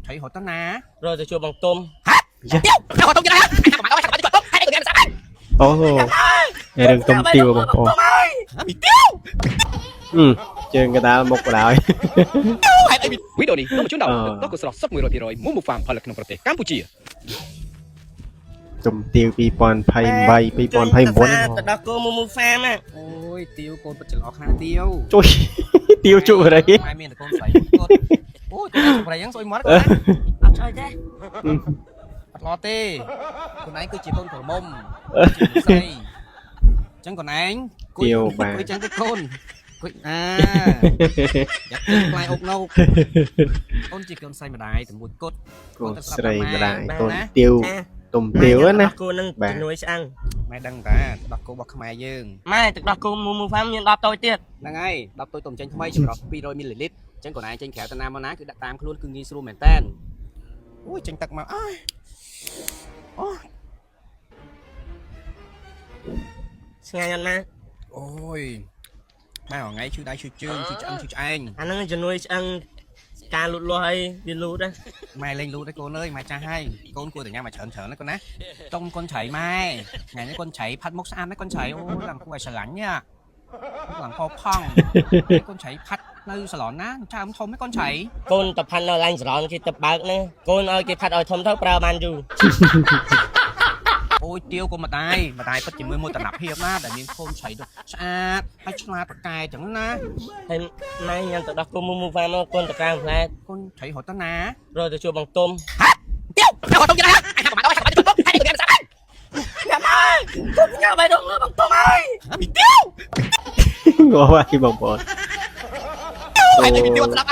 thấy họ tao ná rồi tôi chua bằng tôm họ tông ra Ồ, nghe đừng tôm tiêu mà ồ. Ừ, chơi người ta một cái đảo. quý đồ đi nó một chút đầu nó cũng sọt sắp 100% មុំមកហ្វាមផលក្នុងប្រទេសកម្ពុជា Tôm tiêu 2023 2024 từ đó cô mua farm á អូយទាវកូនពិតច្រឡោខ្លាំងទាវ Chui, tiêu trụ ở đấy. ម៉ែមានតែកូនស្រីកូនអូយកូនស្រីហ្នឹងសួយមាត់កូន អត់ឆ្លើយទេ អត់ឡទេកូនឯងគឺជាកូនក្រមុំជាស្រីអញ្ចឹងកូនឯងគួយអញ្ចឹងទៅកូនគួយយ៉ាប់ផ្លែអុកនៅកូនជាកូនស្រីម្ដាយតែមួយគត់ Cô srei mà đại con tiêu tôm tiêu á nè. côនឹងជំនួយឆ្អឹង ម៉ែដឹងតាដល់គោរបស់ខ្មែរយើង ម៉ែទឹកដោះគោmua farm មាន10តូចទៀត ហ្នឹងហើយ10ទុយទុំចេញថ្មីចម្រោះ200មីលីលីត្រអញ្ចឹងកូនឯងចេញក្រៅទៅណាមកណាគឺដាក់តាមខ្លួនគឺងាយស្រួលមែនតើអូយចេញទឹកមកអើយអូយ ឆ្ងាញ់អត់ណា អូយម៉ែថ្ងៃឈឺដៃឈឺជើងឈឺឆ្អឹងឈឺឆ្អែង អាហ្នឹងជំនួយឆ្អឹងការលូតលាស់ឲ្យវាលូតណា ម៉ែលេងលូតឲ្យកូនអើយម៉ែចាស់ហើយកូនគួរតែញ៉ាំឲ្យច្រើនណាកូនណាតុំកូនឆៃម៉ែថ្ងៃនេះកូនឆៃផាត់មុខស្អាតណាកូនឆៃអូយឡើងគួរឲ្យស្រឡាញ់ណាឡើងផោផង់កូនឆៃផាត់នៅសាឡនណាចាធំឯកូនឆៃ កូនទៅផាត់នៅឡាញសរនគេទៅបើកហ្នឹងកូនឲ្យគេផាត់ឲ្យធំទៅប្រើបានយូរ អូយទាវកូនម្ដាយពិតជាមួយមោទនភាពណាដែលមានកូនឆៃស្អាតហើយឆ្លាតប្រកែចឹងណា ហើយម៉ែញ៉ាំទឹកដោះគោmua farm មកកូនទៅក្រៅផ្លែ កូនឆៃរត់ទៅណា rồi tôi chua bằng tôm ទាវរត់ទៅយ៉ាងណាអាហាក់មកដល់ហើយទៅស្អាត nhà mày đừng bằng tôm ơi ទាវ Ngồi qua khi bồng bột. ហើយទៅទាវស្ដាប់